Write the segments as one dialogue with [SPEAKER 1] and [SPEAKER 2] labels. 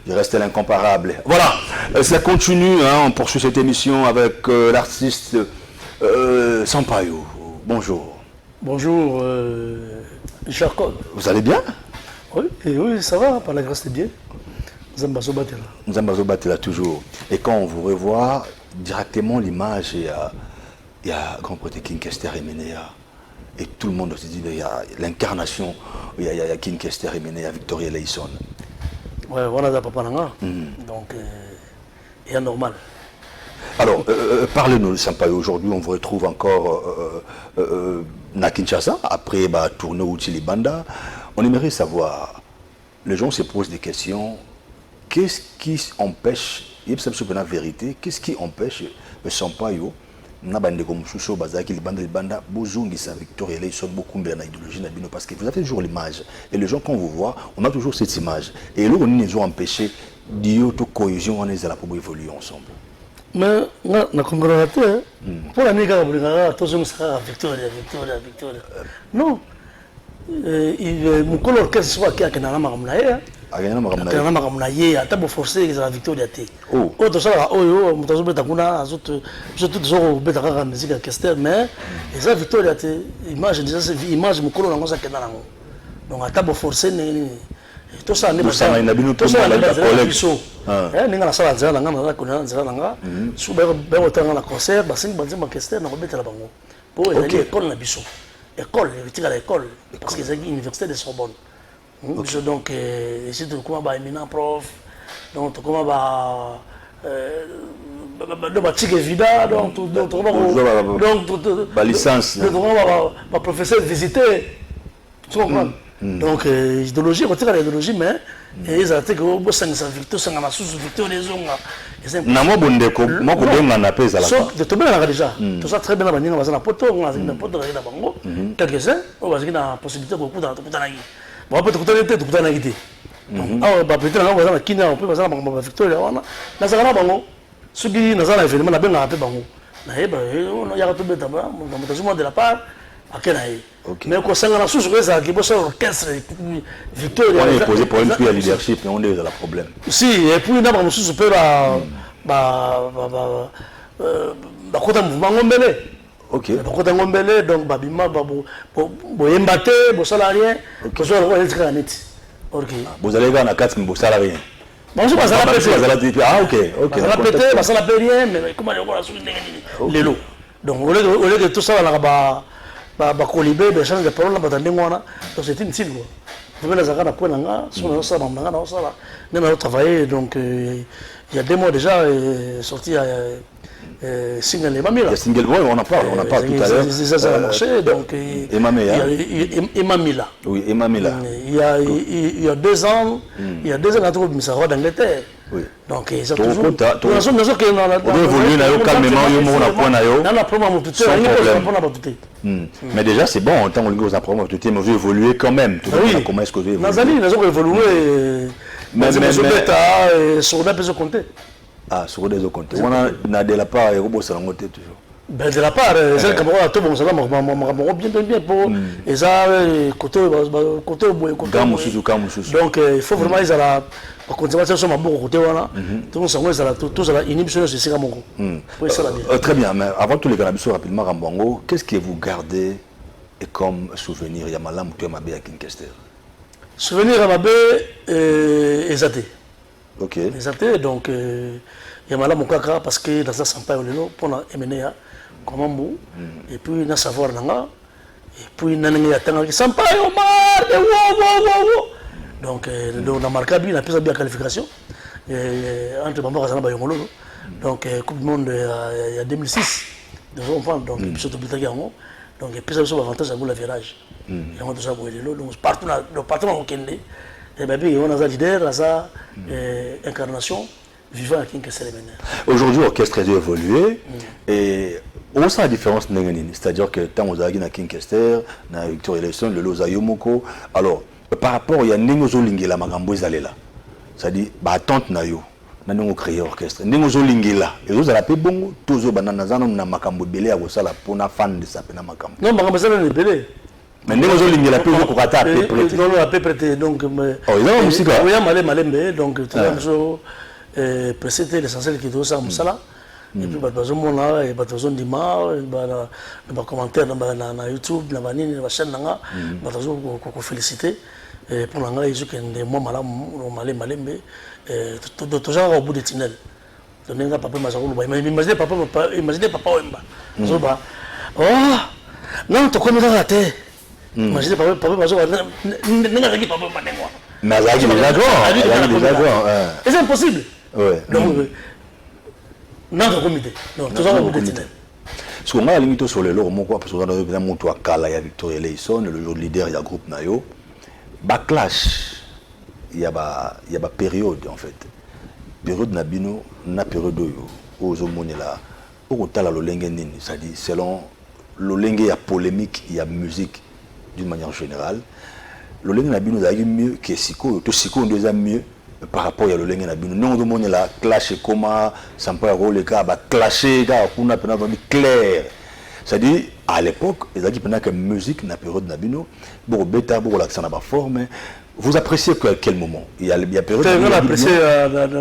[SPEAKER 1] Il reste l'incomparable. Voilà, ça continue, hein, on poursuit cette émission avec l'artiste Sampaio. Bonjour.
[SPEAKER 2] Bonjour, cher Cole.
[SPEAKER 1] Vous allez bien?
[SPEAKER 2] Oui, oui, ça va, par la grâce de Dieu. Zambazo Batela.
[SPEAKER 1] Zambazo Batela toujours. Et quand on vous revoit, directement l'image, il y a Grand Prêtre King Kester et Menea. Et tout le monde se dit, il y a l'incarnation, il y a King Kester et Menea, Victoria Leison.
[SPEAKER 2] Ouais, voilà, ça papa nanga. Donc, il y a normal.
[SPEAKER 1] Alors, parlez-nous de Sampaio. Aujourd'hui, on vous retrouve encore à Kinshasa, après tourner au Tilibanda. On aimerait savoir, les gens se posent des questions, qu'est-ce qui empêche, il y a la vérité, qu'est-ce qui empêche Sampaio, parce que vous avez toujours l'image, et les gens quand on vous voit, on a toujours cette image, et là on nous a empêché de cohésion, on est là pour évoluer ensemble.
[SPEAKER 2] Mais on a compris pour la négociation, Victoria. Non, mon color qu'est-ce soit qui a qu'un alarme à m'naïa. À table forcé la Victoria T. Oh, tout ça, oh, mon bête à kuna, je tout zo bête à musique à Kester, mais les Victoria T, image déjà c'est image mon color dans ça qu'un alarme. Donc à table forcé, tout ça n'est pas ça. Tout ça n'est pas ça. Ninga la sala zela nanga na kuna zela nanga. Suba ba otanga na concert, ba sing banze ma Kester na robeta la bango. Pour aller école na biso. École, retire l'école parce que c'est l'université de Sorbonne. Okay. Donc, ici, tu as éminent prof, donc tu as vida, donc tu
[SPEAKER 1] licence.
[SPEAKER 2] Tu professeur visité. Tu comprends? Donc, idéologie, retire l'idéologie, mais ils ont dit que vous avez victoire, vous avez victoire des hommes. De tomber dans la déjà. Tout ça très bien, on a un poteau, on a un poteau, quelques-uns, on a une possibilité de couper dans la bon, peut-être que tu as été. Ah, peut-être que tu as été. On peut passer à la victoire. Dans ce cas-là, ceux qui ont un événement, on a appelé Bango. Il y a tout de la part. Mais quand ça a sous ça qui bosse orchestre victoire.
[SPEAKER 1] On est posé problème sur la leadership et on est dans le problème.
[SPEAKER 2] Si, et puis on a sous peu côté mouvement ngombele. OK. Côté ngombele donc babima boyembate bo salarien ko so ko etika net. OK.
[SPEAKER 1] Vous allez voir na 4 bo salarien.
[SPEAKER 2] Bon, je passe à la pété.
[SPEAKER 1] Ah OK, OK.
[SPEAKER 2] Ça la pété, ça la pété rien mais comment on va souligner les lots. Donc au lieu de tout ça là ba kolibé de changer de parole là ba ndengwana. Donc c'est une cible. Vous venez à Zagana point nanga, son ça nanga na ça là. Nous avons travaillé donc il y a 2 mois déjà sorti single Emamila.
[SPEAKER 1] Single boy, on en parle tout à l'heure.
[SPEAKER 2] Ça a marché donc Emamila.
[SPEAKER 1] Oui, Emamila.
[SPEAKER 2] Il y a 2 ans, il y a 2 ans quand on a d'Angleterre. Oui. Donc ils ont toujours on a
[SPEAKER 1] évolué calmement, on a point mais déjà c'est bon en tant que a problème tout mais vous évoluez quand même. Comment est-ce que vous évoluez?
[SPEAKER 2] Nous avons évolué mais sur la prise compter.
[SPEAKER 1] Ah, sur des autres comptes. On a de la part et robot salon toujours.
[SPEAKER 2] Ben de la part, c'est le camarade tout bon ça m'a bien pour et ça côté donc il faut vraiment ils la continuation sur ma beaucoup côté voilà. Tout le monde ça tout ça inhibition c'est ça mon.
[SPEAKER 1] Très bien, mais avant tout les cannabis rapidement Rambongo, qu'est-ce que vous gardez et comme souvenir Yamala Moutou Mabé à Kinkester?
[SPEAKER 2] Souvenir à Mabé Ezaté.
[SPEAKER 1] OK.
[SPEAKER 2] Ezaté donc Yamala Moukaka parce que dans ça Sampaio lelo pour na MNA comment bon et puis na savoir nanga et puis na nga tanga Sampaio mar donc on a marqué bien la piste bien qualification entre Bamba Kazana Bayongolo donc Coupe du monde il y a 2006 donc surtout Bitagango donc et puis ça a avantage à la virage et on doit savoir donc partout le patron au Kende et bien on a un leader ça incarnation vivant à Kinkester.
[SPEAKER 1] Aujourd'hui, l'orchestre a évolué et on sent la différence, c'est-à-dire que tant on a à Kinkester, na Victoria Leison, le Loza Yomoko. Alors, par rapport à Nengozo Lingela, Magambo Zalela, c'est-à-dire, attente na yo, na nous créer orchestre. Nengozo Lingela, et vous avez bon, tous les bananazano na Makambo Belé à Gosala pour na fan de sa pena Makambo.
[SPEAKER 2] Non, Makambo Zala n'est belé.
[SPEAKER 1] Mais nous avons ligné la plus pour rater à peu près.
[SPEAKER 2] Non, à peu près. Donc,
[SPEAKER 1] non, musique.
[SPEAKER 2] Oui, Malembe. Donc, tu as précédé l'essentiel qui est aussi à Moussala. Et puis, il y a des gens qui ont commentaires dans YouTube, dans la chaîne, il y a féliciter. Pour l'anglais, il y a des mots Malembe. Tout genre au bout du tunnel. Donner papa Mazarou. Imaginez papa Wemba. Oh, non, tu connais la terre. Imaginez papa Mazarou. N'est-ce pas papa Manengwa.
[SPEAKER 1] Mais il y a des agents.
[SPEAKER 2] Et c'est impossible.
[SPEAKER 1] Donc,
[SPEAKER 2] non, comité. Non, tout ça au bout du tunnel.
[SPEAKER 1] Ce qu'on a limité sur le lot, parce qu'on a un moto à Kala, il y a Victoria Leison, le jour leader, il y a groupe Nayo. Backlash, il y a une période en fait. Période Nabino, na période aux hommes là. Au total, c'est-à-dire selon l'olenge, il y a polémique, il y a musique d'une manière générale. L'olenge Nabino a eu mieux que Siko, tout Siko on a mieux par rapport à l'olenge Nabino. Nous on demande la clash et comment ça peut rouler car bah clasher car on a pendant clair. C'est-à-dire à l'époque, ils ont dit pendant que musique na période Nabino, bon bêta, bon l'accent n'a pas fort mais vous appréciez quel moment? Il y a période.
[SPEAKER 2] On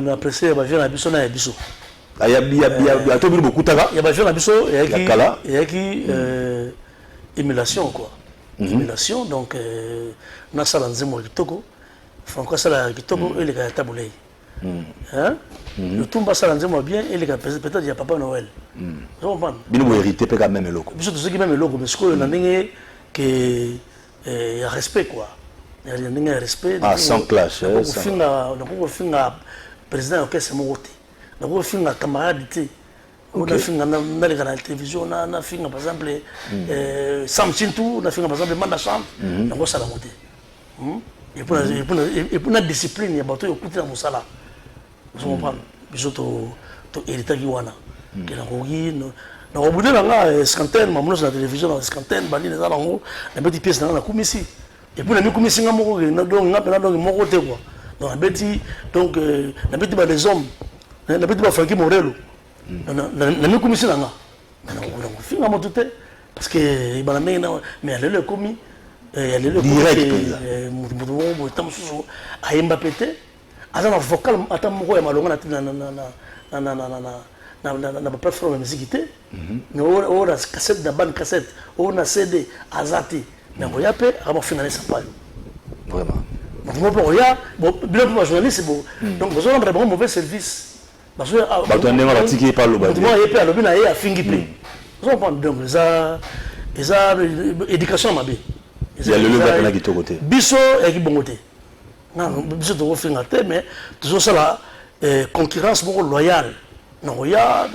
[SPEAKER 2] apprécie la biso na biso.
[SPEAKER 1] Il y a tout beaucoup taga.
[SPEAKER 2] Il y a la biso, il y a qui émulation quoi. Émulation donc na sala nzemo kitoko. Franco sala kitoko et les gars taboulé. Hein? Le tumba sala nzemo bien et les gars peut-être il y a Papa Noël. Vous comprenez?
[SPEAKER 1] Bien vous hérité peut quand même loco.
[SPEAKER 2] Biso tout ce qui même loco mais ce que na ndenge que il y a respect quoi. Il y a un respect.
[SPEAKER 1] Ah, sans clash.
[SPEAKER 2] On a président orchestre Mogote. On a un camarade. On a la télévision. On a par exemple Sam Chintou. On a par exemple Manda Cham. On a la montée. Et pour la discipline, il y a bateau écouter dans mon salaire. Vous comprenez? Bisous to héritage Iwana. Que la rogi. Na au bout de la scantaine, ma mono sur la télévision, la scantaine, bani les alango, la petite pièce dans la commission. Et puis, nous avons singa moko donc moko te quoi. Donc la bêtise donc la bêtise des hommes, la bêtise Francky Morello. Na nous commission là. Na finga mo tout parce que il ba mais elle le commis elle le
[SPEAKER 1] direct
[SPEAKER 2] mo tam susu ayemba pété. Azana vocal ata moko ya malonga na plateforme de musique té. On a cassette de bande cassette, on a CD azati. Mais il y a peu à finir ça pas.
[SPEAKER 1] Vraiment.
[SPEAKER 2] Bon, il y a bien pour journaliste c'est beau. Donc vous avez un mauvais service. Parce que
[SPEAKER 1] on est fatigué par le
[SPEAKER 2] bâtiment. Il y a le à fingi play. Vous comprenez donc ça éducation ma bé.
[SPEAKER 1] Il y a le gars qui est côté.
[SPEAKER 2] Bisso et qui bon côté. Non, bisso doit finir mais toujours ça la concurrence beaucoup loyale. Non, il y a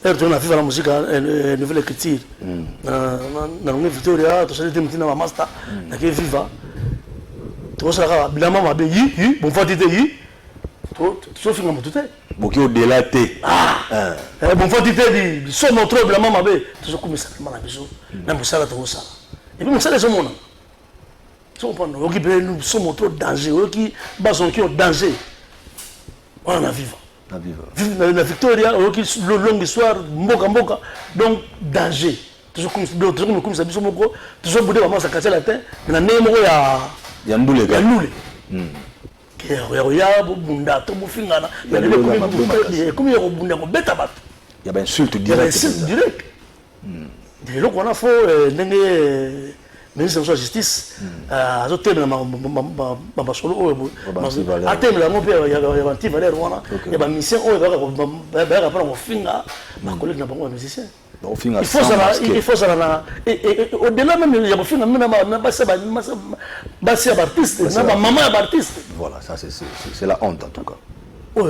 [SPEAKER 2] on a fait la musique à nouvelle écriture. Dans le Victoria, tout ça, des petits dans master, qui est viva. Tout ça, bien maman, bon fatigué, tout ça, finalement, tout est.
[SPEAKER 1] Beaucoup au-delà de
[SPEAKER 2] bon fatigué, dit, soit mon trop, bien maman, tout ça, comme ça, la bisou, même ça, tout ça. Et puis, ça, les hommes, on comprend, nous sommes trop danger, qui basons qui ont danger. On a vivre. La Victoria, longue histoire, mboka, donc danger. Toujours comme ça, toujours boudé, maman, ça casse la tête, mais la némo, il y a
[SPEAKER 1] Ndoule.
[SPEAKER 2] Il y a Bunda, Tomofingana, il y a
[SPEAKER 1] des insultes directes.
[SPEAKER 2] Et donc, on a fait ministre de la justice à l'hôtel de ma solo à thème la mon père il y a un petit valeur il y a un musicien ma collègue n'a pas un musicien il faut ça au-delà même il y a un film même pas artiste maman artiste
[SPEAKER 1] voilà ça c'est la honte en tout cas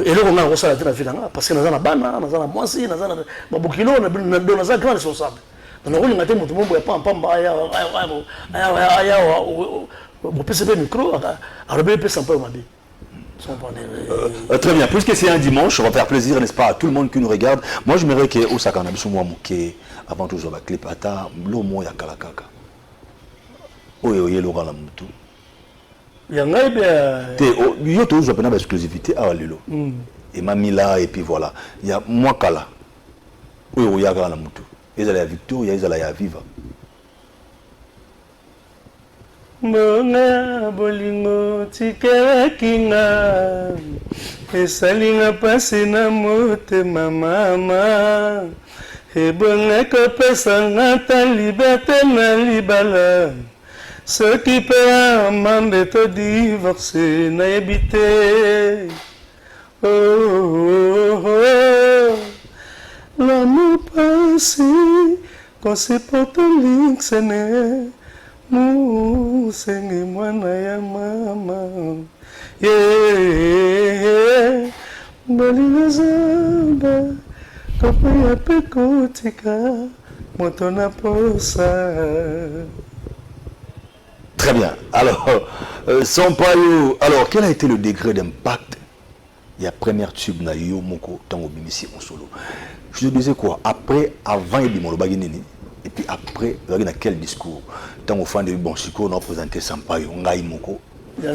[SPEAKER 2] et là on a reçu la ville parce que nous avons la bana nous avons la moisi nous avons la bokilo nous avons grand responsable. On a un micro,
[SPEAKER 1] très bien, puisque c'est un dimanche, on va faire plaisir, n'est-ce pas, à tout le monde qui nous regarde. Moi, je me dirais que Osaka n'a pas mouké avant tout, je vais clip à ta l'homo ya kalakaka. Oui, le grand amutu.
[SPEAKER 2] Il y a un peu.
[SPEAKER 1] Il y a toujours une exclusivité à Lilo. Et Mamila, et puis voilà. Il y a Mwakala. Oui, il y a grand amutu. Ils allaient à Victoria, ils allaient à Viva.
[SPEAKER 2] Mbonga bolingo tikerakinga esalinga pasi na motema mama ebonga kopesanga ta liberté na libala soki mpe ya mambe to divorce nayebi te. L'amour passé quand c'est pas ton linksené musenge mwana ya mama yeah bolingo zamba kopo ya pe kotika moto na posa.
[SPEAKER 1] Très bien. Alors, Sampaio, alors quel a été le degré d'impact de la première tube na yo moko tango bimisi en solo? Je te disais quoi? Après, avant et bimolo baginini, et puis après, vous avez quel discours? Tant au fan de bon siko, on a présenté Sampaio, ngai moko.
[SPEAKER 2] Il y a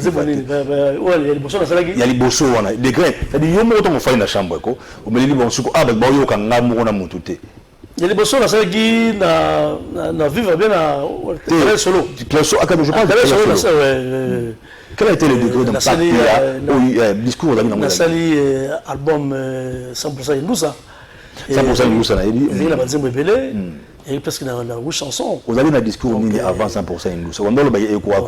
[SPEAKER 2] les
[SPEAKER 1] bosso, on a des grains. C'est-à-dire, yo moko tango fan na chambre ko, o meli bon siko, ah bah yo kan nga moko na mutute.
[SPEAKER 2] Il y a les bossons qui na vivre bien na solo.
[SPEAKER 1] Je parle de solo. Quel a été le degré d'impact le discours de
[SPEAKER 2] la sali album 100% Indousa.
[SPEAKER 1] 100% Indousa,
[SPEAKER 2] il y a des rebelles et parce qu'il y a la chanson.
[SPEAKER 1] Vous avez un discours avant 100% Indousa. On a le quoi?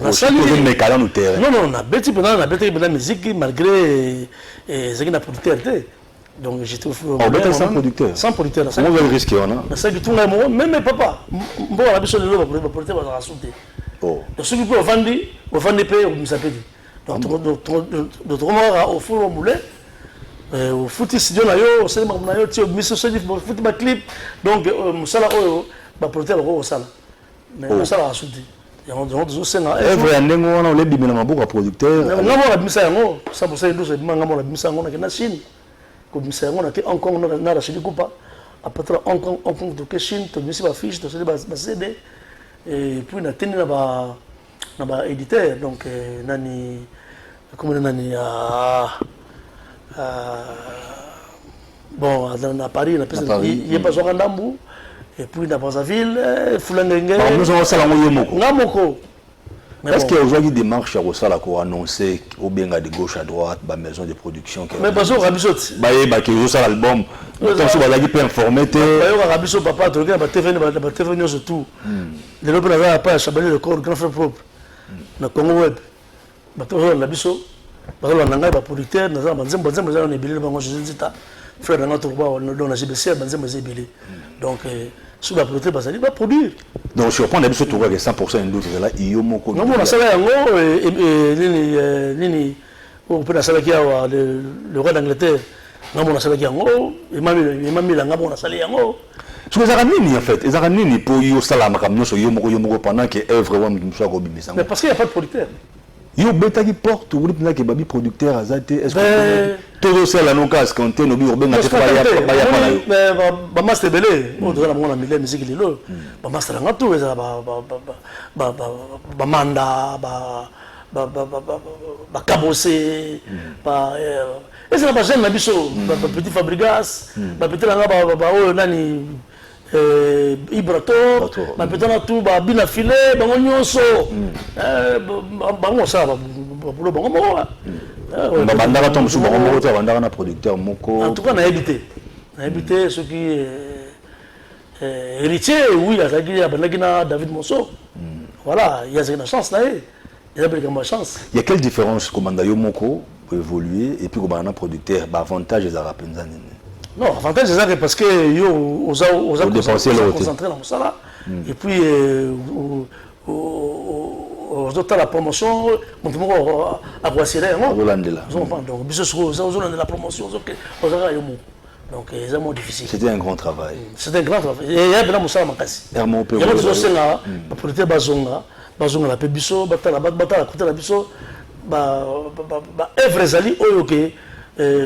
[SPEAKER 2] Non, on a bêti pendant la musique malgré ce qu'il a producteur. Donc j'étais
[SPEAKER 1] sans producteur.
[SPEAKER 2] Sans producteur.
[SPEAKER 1] Comment vous avez risqué on a?
[SPEAKER 2] Ça tout le même papa. Bon la mission de l'eau pour producteur va raconter. Oh. Donc ceux qui peuvent vendre payer comme ça peut dire. Donc d'autres au four au moulin au foot studio na yo, au cinéma na yo, tu mission sur foot ba clip. Donc musala o ba producteur au sala. Mais musala raconter. Et on doit se na
[SPEAKER 1] vrai ndengo on le bimela mabuka producteur.
[SPEAKER 2] Ngamo la bimisa yango, 100% ndose ngamo la bimisa yango na Chine. Comme ça, on a fait Hong Kong, on a acheté des coupes. Après, Hong Kong, de Chine, on a mis des fiches, on a mis CD. Et puis, on a tenu un éditeur. Donc, nani, comment nani, bon, à Paris, il n'y a pas besoin d'Ambou. Et puis, on a Brazzaville, Foulangengue.
[SPEAKER 1] Nous avons ça,
[SPEAKER 2] Namoko.
[SPEAKER 1] Est-ce qu'il y a aujourd'hui des marches à Rossala qui ont annoncé au bien de gauche à droite, la maison de production?
[SPEAKER 2] Mais parce que Rabisot.
[SPEAKER 1] Qui ont ça l'album. Tant que vous peut informer.
[SPEAKER 2] Rabisot, papa, tu regardes, tu es venu surtout. Les lobes n'avaient pas chabalé le corps, grand frère propre. Le Congo Web. Tu regardes Rabisot. Parce que l'on a un producteur, nous avons un billet, nous avons un frère dans notre roi, dans la GBC, nous avons un billet. Donc, sur la producteur, il va produire.
[SPEAKER 1] Donc, si on prend l'habitude de 100% indus, il y a beaucoup de
[SPEAKER 2] choses. Non, on a ça là, on peut la le roi d'Angleterre. Non, on a ça là, il m'a mis la gamme, on a ça là.
[SPEAKER 1] Ce que vous avez mis en fait, ils ont mis pour yo salam comme nous, yo pendant que œuvre
[SPEAKER 2] mais parce qu'il n'y a pas de producteur.
[SPEAKER 1] Yo beta qui porte ou bien que babi producteur azate est-ce que tout ça là non casque quand on obi urbain na pas
[SPEAKER 2] mais ba master belé on doit la mona mille musique lilo ba master nga tout ça ba manda ba kabosé ba et ça ba jeune na biso ba petit Fabregas ba petit nga ba nani Ibrato, ma peut-être tout ba bina filé, ba nyonso. Ba ngo ça ba pour le bon moment.
[SPEAKER 1] Ba bandara tombe sur bon moment, bandara na producteur moko.
[SPEAKER 2] En tout cas, on a habité ce qui héritier, oui, il y a David Monceau. Voilà, il y a une chance là. Il y a une chance.
[SPEAKER 1] Il y a quelle différence commanda yo moko pour évoluer et puis comme un producteur, ba avantage les arabes
[SPEAKER 2] non, l'avantage c'est parce que yo aux concentré dans ça et puis aux autres la promotion à Guassiré donc bis sur la promotion donc c'est vraiment difficile.
[SPEAKER 1] C'était un grand travail.
[SPEAKER 2] C'était un grand travail. Et il y a bien Moussa Makassi. Il y a des choses là, pour le bazonga la pebiso, batala côté la biso, œuvre zali oyoke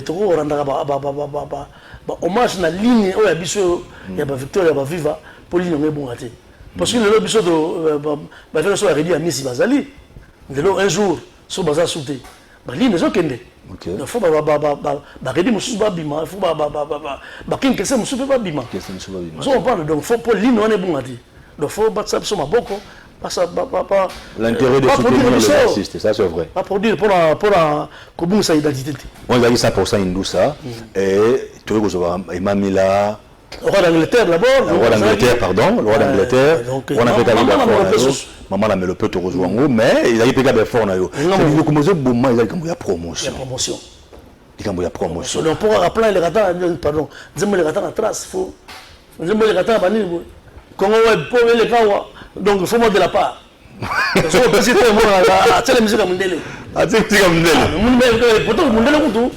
[SPEAKER 2] to randa hommage na ligne oyo biso ya ba Victoria ba Viva pour ligne ngebonga te parce que le biso do ba faire so réduit à misi bazali lelo un jour so baza souté ba ligne zo kende il faut ba réduit mususu ba bima il faut ba kin kese mususu ba bima so on parle donc faut pour ligne on est bonga te donc faut batsa biso maboko
[SPEAKER 1] L'intérêt de soutenir les artistes, ça c'est vrai.
[SPEAKER 2] Pas pour dire, pour la identité.
[SPEAKER 1] On a dit ça pour ça, Indoussa. Et tu vois que Mamila.
[SPEAKER 2] Le roi d'Angleterre d'abord.
[SPEAKER 1] Le roi d'Angleterre, pardon. Le roi d'Angleterre. On a fait maman la mais le peut te rejoindre. Mais il a eu des efforts. C'est comme ça, il a eu promotion.
[SPEAKER 2] Promotion.
[SPEAKER 1] Il a eu promotion.
[SPEAKER 2] On pourra rappeler les ratans, pardon. Dis-moi les ratans à trace. Dis-moi les ratans à Bani. Comment on peut les kawa. Donc il faut moi de la part. Parce que c'est moi la musique à Mundele.
[SPEAKER 1] Ah, c'est musique à Mundele.
[SPEAKER 2] Pourtant Mundele Moutou.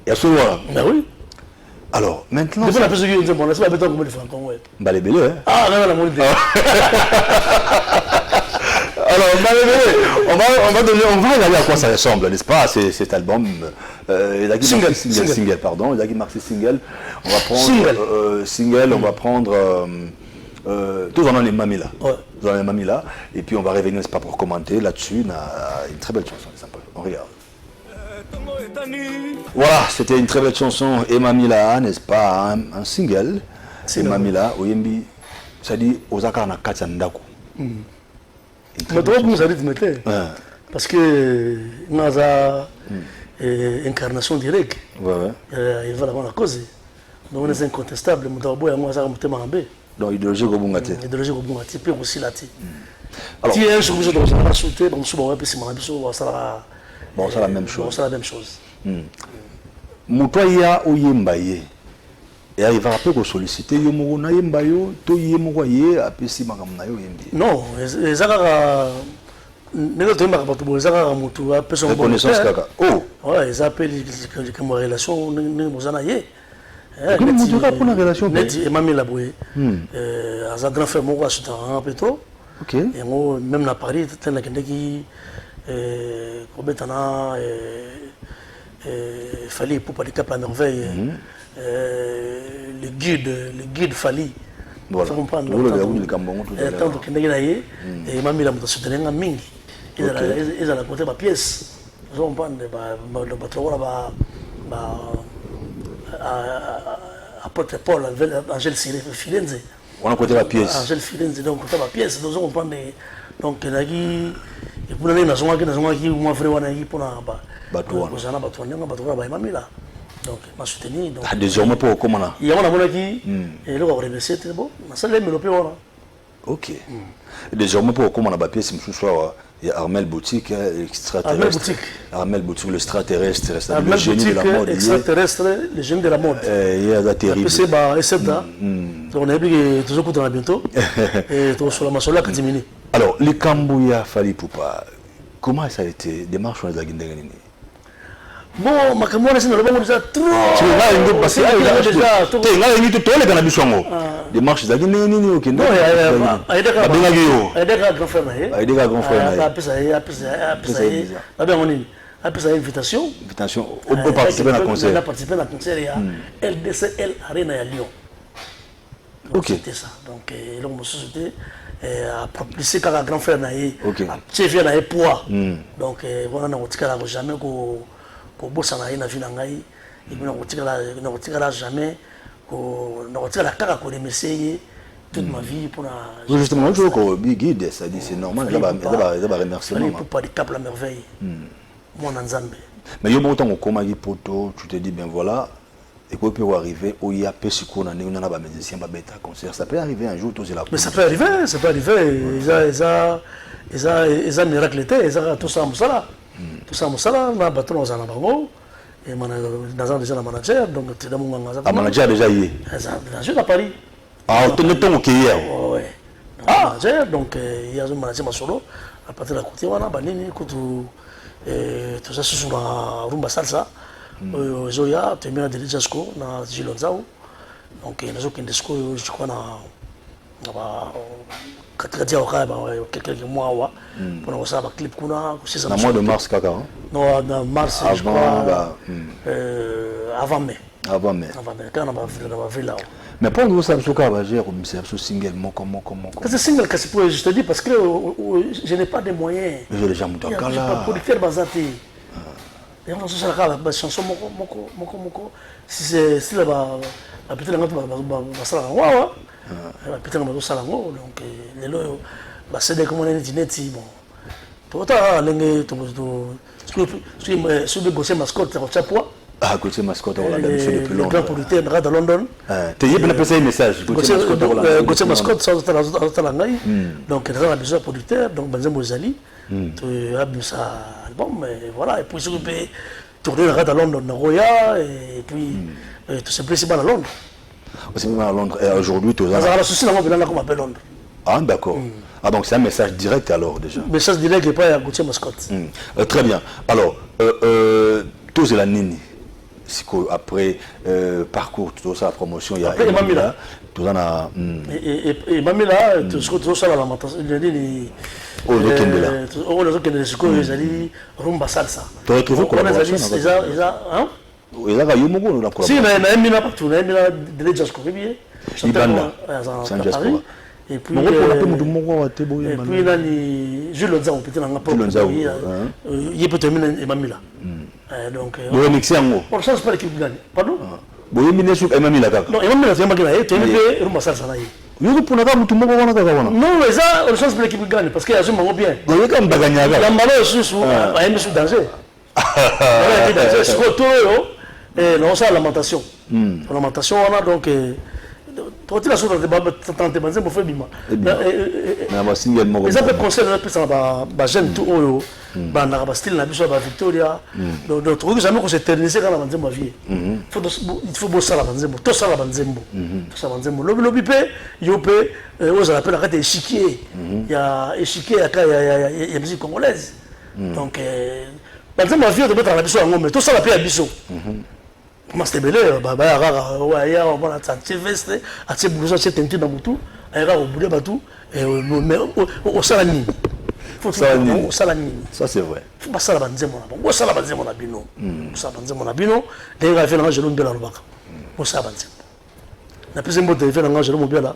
[SPEAKER 1] Il y a souvent.
[SPEAKER 2] Ben oui.
[SPEAKER 1] Alors, maintenant.
[SPEAKER 2] Depuis la personne qui est bon, c'est pas béton comme le franc.
[SPEAKER 1] Balébélé, hein?
[SPEAKER 2] Ah, non, la monnaie.
[SPEAKER 1] Alors, on va regarder à quoi ça ressemble, n'est-ce pas, cet album. Single, pardon. Il a marqué single. On va prendre. Single, on va prendre. Tous en ont les Mamila. Tous en ont les Mamila. Et puis on va revenir, n'est-ce pas, pour commenter là-dessus. Une très belle chanson, on regarde. Voilà, c'était une très belle chanson, Emamila, n'est-ce pas, un single. Emamila, Oyembi, ça dit Osaka na Katsandaku.
[SPEAKER 2] Mais toi, vous avez dit, parce que nous avons une incarnation directe. Il va avoir la cause. Donc on est incontestable, nous avons un thème en B.
[SPEAKER 1] Donc idéologie au Bungati.
[SPEAKER 2] Idéologie au Bungati, puis aussi là. Si un jour vous êtes dans la sauté, donc souvent,
[SPEAKER 1] c'est la même chose.
[SPEAKER 2] C'est la même chose.
[SPEAKER 1] Moutoya ou Yembaye. Et il va rappeler que solliciter Yomona Yembayo, to Yemoye, apesi Magamnayo Yembi.
[SPEAKER 2] Non, les Agara.
[SPEAKER 1] Reconnaissance Kaka. Oh!
[SPEAKER 2] Ouais, ils appellent les relations, nous en ayons.
[SPEAKER 1] Comment vous avez une relation?
[SPEAKER 2] Et Mamie Laboué. À grand frère, moi, je suis en Pétro.
[SPEAKER 1] Ok.
[SPEAKER 2] Et moi, même à Paris, tu as qui. Fallait pour parler cap à merveille. Le guide Fali.
[SPEAKER 1] Voilà.
[SPEAKER 2] Tant que tu as et Mamie l'a soutenu en mingi. Ils ont raconté ma pièce. Ils ont pas apôtre Paul, Angèle Firenze.
[SPEAKER 1] On a côté la pièce.
[SPEAKER 2] Angèle Firenze, donc côté la pièce. Donc on prend donc il et pour aller dans qui moi frère on a pour na ba bateau donc m'a soutenu donc
[SPEAKER 1] désormais pour comment là
[SPEAKER 2] il y a mon qui et là on remercier très bon ça les me
[SPEAKER 1] ok désormais pour comment la pièce me soir il y a Armel Boutique extraterrestre Armel Boutique l'extraterrestre le génie de la mode
[SPEAKER 2] extraterrestre le génie de la mode
[SPEAKER 1] il y a terrible
[SPEAKER 2] c'est bah et c'est ça on a vu toujours coûtera bientôt et tout sur la masola qui diminue.
[SPEAKER 1] Alors, les Kambouya Fali Poupa, comment ça a été démarche on les a guindé?
[SPEAKER 2] Bon, ma camarade c'est normalement déjà trop.
[SPEAKER 1] Tu vois, il est passé déjà tout. Tu vois, il est tout le cannabis songo. Démarche ça guindé ni ok.
[SPEAKER 2] Non, il est grand frère naé.
[SPEAKER 1] Il est grand frère naé.
[SPEAKER 2] Après ça, là bien on est. Après ça invitation.
[SPEAKER 1] Invitation au participer à concert.
[SPEAKER 2] On a participé à concert à LDCL Arena à Lyon.
[SPEAKER 1] Ok.
[SPEAKER 2] C'était ça. Donc l'homme société a propulsé quand grand frère naé.
[SPEAKER 1] Ok.
[SPEAKER 2] Chef naé poids. Donc on a otikala jamais ko bossa naé na vie na ngai. Et puis on otikala jamais ko na otikala kaka ko remercier toute ma vie pour la.
[SPEAKER 1] Justement, je crois que Big Guide, ça dit c'est normal. Ça va remercier.
[SPEAKER 2] Pour pas de cap la merveille. Moi en Nzambe.
[SPEAKER 1] Mais il y a longtemps qu'on commence poto, tu te dis ben voilà. Et quoi peut arriver où il y a Pessiko, on a un musicien qui a concert. Ça peut arriver un jour, tout cela.
[SPEAKER 2] Mais ça peut arriver, ça peut arriver. Ils ont miracle, ils ont tout ça en Moussala. Tout ça en Moussala, on a battu dans un bango. Et on a déjà un manager. Donc,
[SPEAKER 1] un manager déjà y est.
[SPEAKER 2] Juste à Paris.
[SPEAKER 1] Ah, on est au Kenya.
[SPEAKER 2] Oui. Ah, manager, donc il y a un manager solo. À partir de la côté, on a banni, tout ça sur la rumba salsa. Zoya, tu es bien de l'Ijasko, na Gilonzao. Donc, il y a je crois, quelques mois, pour ça, clip
[SPEAKER 1] dans le mois de mars, Kaka.
[SPEAKER 2] Non, dans mars, je crois. Avant mai.
[SPEAKER 1] Avant mai.
[SPEAKER 2] Quand on va vu là.
[SPEAKER 1] Mais pour nous, ça me c'est un single, comment.
[SPEAKER 2] C'est single, je te dis, parce que je n'ai pas de moyens.
[SPEAKER 1] Mais j'ai déjà
[SPEAKER 2] je ne peux pas producteur basati. Et on se sera la chanson moko. Si c'est si là peut-être on va ça là ouais. Peut-être on va ça là donc les lois bah c'est des comment on dit net bon. Tout ça l'engé sur le gauche mascotte au chapeau.
[SPEAKER 1] Ah, côté mascotte on l'a d'habitude depuis longtemps.
[SPEAKER 2] Le grand producteur de London.
[SPEAKER 1] Tu y as passé un message.
[SPEAKER 2] Côté mascotte ça dans la ngai. Donc il a besoin producteur donc Benzema Zali. Tu as ça album mais voilà et puis je peux tourner à London à Roya et puis tout c'est principal à Londres.
[SPEAKER 1] C'est même à Londres et aujourd'hui tu as
[SPEAKER 2] la souci là comme appelle Londres.
[SPEAKER 1] Ah d'accord. Ah donc c'est un message direct alors déjà.
[SPEAKER 2] Message direct et pas à Gauthier Mascotte.
[SPEAKER 1] Très bien. Alors tous la nini après parcours tout ça la promotion il y a
[SPEAKER 2] après Mamila
[SPEAKER 1] tout ça na
[SPEAKER 2] et Mamila tout ça la lamentation il dit
[SPEAKER 1] oh Kendela
[SPEAKER 2] oh les autres les scoles ils allaient rumba salsa
[SPEAKER 1] tu as trouvé collaboration
[SPEAKER 2] ils hein
[SPEAKER 1] il a eu mon la
[SPEAKER 2] si mais Mamila partout Mamila de les jazz bien
[SPEAKER 1] Ibanda
[SPEAKER 2] et puis là Jules Lonzao peut-être dans propre il peut terminer Mamila donc
[SPEAKER 1] vous remixez en haut
[SPEAKER 2] on change pas l'équipe gagne pardon
[SPEAKER 1] vous remixez sur Mamila kaka
[SPEAKER 2] non Mamila c'est Mamila tu es rumba salsa là
[SPEAKER 1] yo pour na mutu moko wana kaka wana
[SPEAKER 2] non mais ça on change pas l'équipe gagne parce que y a vraiment bien
[SPEAKER 1] vous comme baganya
[SPEAKER 2] la malo sous a mis sous danger voilà danger c'est quoi tout et non ça lamentation on a donc toi tu la chose de tenter banze mo fait bima
[SPEAKER 1] na ba single moko
[SPEAKER 2] les appels conseils na pesa ba jeune tout oyo ba na ba style na biso ba Victoria donc truc jamais qu'on s'éterniser quand la banze mo vie il faut bosser la banze mo tout ça la banze mo tout ça banze mo lobby pe yo pe aux appels arrête échiquier il y a échiquier il y a musique congolaise donc banze mo vie de mettre la biso ngombe tout ça la pe à biso Master Belé, baba rara ouais on va la tenter veste à ce blouson cette tente dans mutu ayra au bout batou et au salani faut salani
[SPEAKER 1] ça c'est vrai
[SPEAKER 2] faut pas ça la banze mon bon ça la banze mon abino ça banze mon abino des gars fait l'ange l'ombe la lobaka pour ça banze la plus importante fait l'ange l'ombe bien là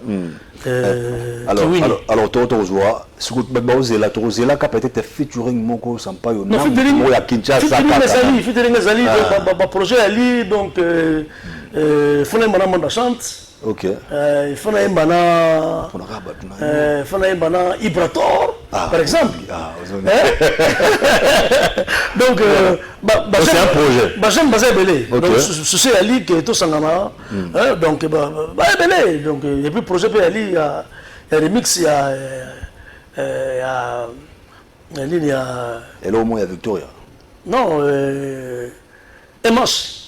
[SPEAKER 1] alors toi tu vois ce que bah ozela tu ozela ka peut-être featuring moko sampa yo
[SPEAKER 2] non featuring
[SPEAKER 1] ya Kinshasa
[SPEAKER 2] featuring Zali ba projet ali donc fona mbana chante
[SPEAKER 1] OK
[SPEAKER 2] fona mbana Ibrator par exemple donc
[SPEAKER 1] c'est un projet
[SPEAKER 2] j'aime baser belé donc c'est ali que tout sangana donc belé donc et puis projet pe ali il y a remix il y a ligne il y a
[SPEAKER 1] et là au moins il y a Victoria
[SPEAKER 2] non MH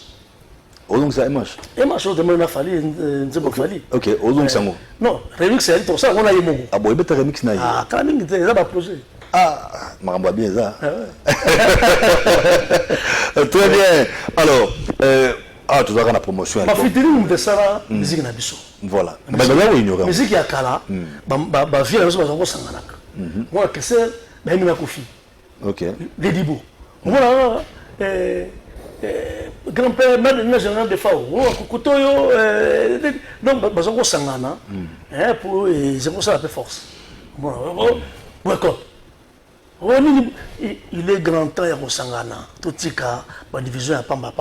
[SPEAKER 1] oh donc c'est MH
[SPEAKER 2] on demande Fali nzebo Fali
[SPEAKER 1] OK oh donc sango
[SPEAKER 2] non remix c'est tout ça on a yemo
[SPEAKER 1] ah bon il remix na
[SPEAKER 2] ah quand même c'est ça ba projet
[SPEAKER 1] ah maramba bien ça très bien alors tu dois la promotion
[SPEAKER 2] ba featuring de ça musique na biso
[SPEAKER 1] voilà ba ba ignorer
[SPEAKER 2] musique ya kala ba vie na biso ba ko sangana moi que c'est ba mina kofi
[SPEAKER 1] OK
[SPEAKER 2] les dibo voilà grand-père maintenant général de Fao Kokotoyo donc ba ko sangana pour ils ont ça la force bon d'accord il est grand temps ya ko sangana tout tika ba division ya pamba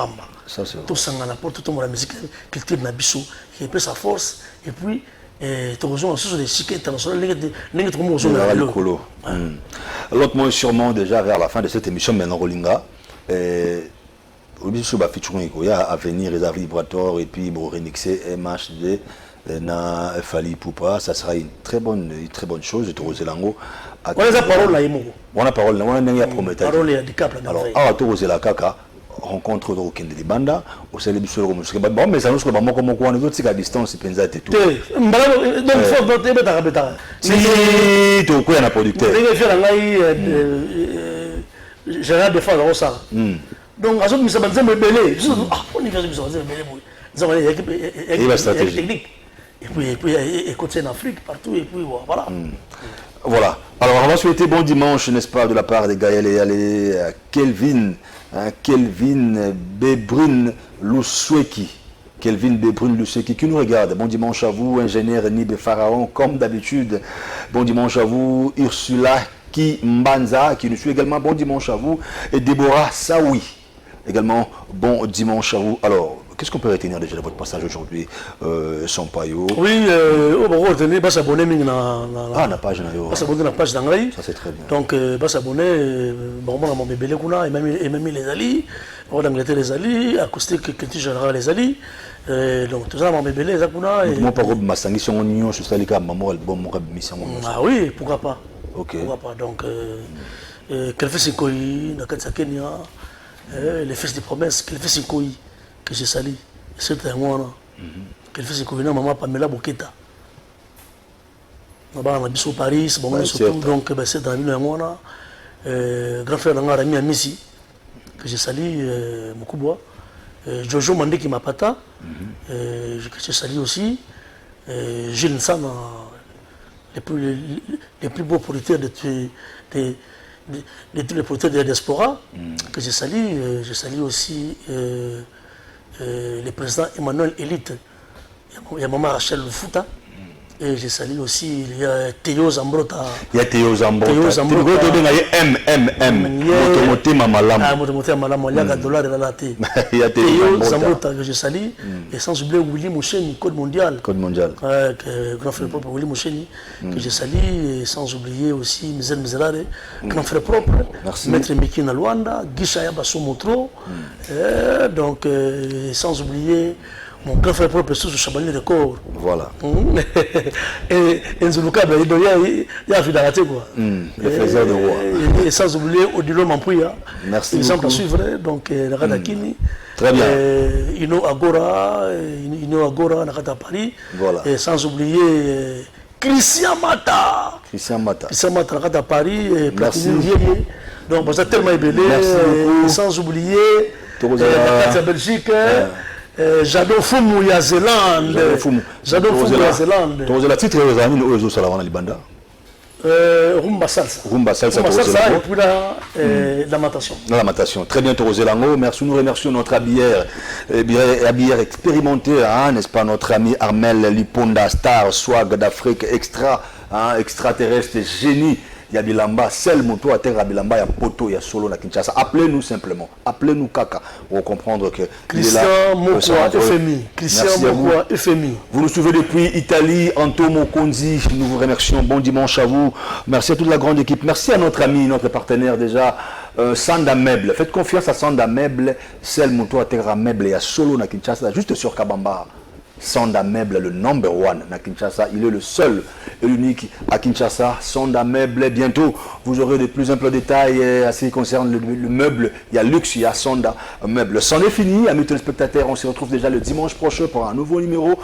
[SPEAKER 1] ça c'est
[SPEAKER 2] tout sangana pour tout le monde la musique culture na biso qui peut sa force et puis tu rejoins sur les cycles internationaux n'engagez trop
[SPEAKER 1] l'autre mot sûrement déjà vers la fin de cette émission maintenant Rolinga au featuring il y a à venir les Vibrator et puis bon remixer MHD na Fali Poupa ça sera une très bonne chose de Torose Lango
[SPEAKER 2] on a parole là yemo
[SPEAKER 1] on a parole on a prometteur
[SPEAKER 2] parole ya dicap là
[SPEAKER 1] alors Torose la kaka rencontre au Kende Libanda au célébration comme ce bon mais ça nous que moko moko on est à distance penza et tout
[SPEAKER 2] donc faut voter beta
[SPEAKER 1] si to ko na producteur
[SPEAKER 2] il fait la ngai général de Fao ça donc azo misa banze belé on y va misa banze belé nous avons une stratégie technique et puis écouter en Afrique partout et puis voilà
[SPEAKER 1] voilà alors on va souhaiter bon dimanche n'est-ce pas de la part de Gaël et aller à Kelvin Bebrun Lusweki Kelvin Bebrun Lusweki qui nous regarde bon dimanche à vous ingénieur Nibe Pharaon comme d'habitude bon dimanche à vous Ursula Ki Mbanza qui nous suit également bon dimanche à vous et Déborah Saoui Également, bon dimanche à vous. Alors, qu'est-ce qu'on peut retenir déjà de votre passage aujourd'hui, Sampaio?
[SPEAKER 2] Oui, on va retenir, on va s'abonner
[SPEAKER 1] à la page.
[SPEAKER 2] On va s'abonner à la page d'Angaï.
[SPEAKER 1] Ça, c'est très bien.
[SPEAKER 2] Donc, on va s'abonner, bon, on va m'ébéler, et même les alliés, on va d'Angleterre les alliés, acoustique, culture générale les alliés. Donc, tout ça, on va m'ébéler, les alliés.
[SPEAKER 1] Moi, par exemple, ma sanction en union, je suis allé à maman, album, mission.
[SPEAKER 2] Ah oui, pourquoi pas.
[SPEAKER 1] Ok.
[SPEAKER 2] Pourquoi pas. Donc, Kelfe Sinkoï, Nakatsa Kenya, les fils de promesses, Kelfe Sinkoï, que j'ai sali. C'est un mois. Kelfe Sinkoï, maman Pamela Boketa. On a bis au Paris, bon, surtout, donc c'est dans la ville de Moana. Grand frère d'Anga Rami Amissi, que j'ai sali, Moukouboua. Jojo Mandé qui m'a pata, que j'ai sali aussi. Gilles Nsana, les plus beaux producteurs de tous les producteurs de la diaspora, que j'ai sali. J'ai sali aussi le président Emmanuel Elite. Il y a maman Rachel Fouta. Et j'ai sali aussi, il y a Théo Zambrota.
[SPEAKER 1] Il y a Théo Zambrota. Théo Zambrota. Motomoté Mamalam.
[SPEAKER 2] Ah, Motomoté Mamalam, il y a $1 de la latte. Il y a Théo Zambrota que j'ai sali. Et sans oublier Willy Moucheni, Code Mondial.
[SPEAKER 1] Code Mondial.
[SPEAKER 2] Grand frère propre Willy Moucheni, que j'ai sali. Et sans oublier aussi Mizel Mizerare, grand frère propre. Maître Miki Nalwanda, Guichaya Basso Motro. Donc, sans oublier. Mon grand frère propre sous Chabani de corps.
[SPEAKER 1] Voilà.
[SPEAKER 2] Et Nzuluka, il y a Fidarate quoi.
[SPEAKER 1] Le faiseur de roi.
[SPEAKER 2] Et sans oublier Odilo Mampouya.
[SPEAKER 1] Merci.
[SPEAKER 2] Ils sont à suivre, donc la Radakini.
[SPEAKER 1] Très bien.
[SPEAKER 2] Ino Agora, Nakata Paris.
[SPEAKER 1] Voilà.
[SPEAKER 2] Et sans oublier Christian Mata.
[SPEAKER 1] Christian Mata,
[SPEAKER 2] Nakata Paris.
[SPEAKER 1] Merci.
[SPEAKER 2] Donc, ça tellement ébélé. Sans oublier la Belgique. Jadon Fumu ya Zélande. Jadon Fumu ya Zélande.
[SPEAKER 1] Tu as la titre aux amis aux Salavana Libanda.
[SPEAKER 2] Rumba Salsa.
[SPEAKER 1] Rumba Salsa.
[SPEAKER 2] Et puis la lamentation.
[SPEAKER 1] La lamentation. Très bien, Torosé Lango. Merci, nous remercions notre habillère expérimenté, hein, n'est-ce pas, notre ami Armel Liponda, star, swag d'Afrique, extraterrestre, génie. Il y a Bilamba, seul moto à terre à Bilamba, il y a Poto, il y a Solo, il y a Kinshasa. Appelez-nous simplement, appelez-nous Kaka pour comprendre que
[SPEAKER 2] Christian Mokwa FMI. Christian Mokwa FMI.
[SPEAKER 1] Vous nous suivez depuis Italie, Antomo Konzi. Nous vous remercions. Bon dimanche à vous. Merci à toute la grande équipe. Merci à notre ami, notre partenaire déjà, Sanda Meuble. Faites confiance à Sanda Meuble, seul moto à terre à Meuble, il y a Solo, il y a Kinshasa, juste sur Kabamba. Sonda Meuble, le number one à Kinshasa, il est le seul et l'unique à Kinshasa. Sonda Meuble, bientôt vous aurez de plus amples détails à ce qui concerne le meuble. Il y a luxe, il y a Sonda Meuble. C'en est fini, amis téléspectateurs, on se retrouve déjà le dimanche prochain pour un nouveau numéro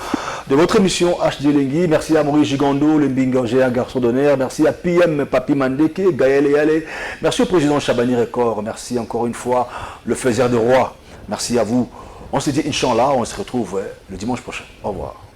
[SPEAKER 1] de votre émission HD Lengui. Merci à Maurice Gigando, le Mbinganger, un garçon d'honneur. Merci à PM Papi Mandeke, Gaël Yale. Merci au président Chabani Record. Merci encore une fois, le faiseur de roi. Merci à vous. On se dit Inch'Allah, on se retrouve le dimanche prochain. Au revoir.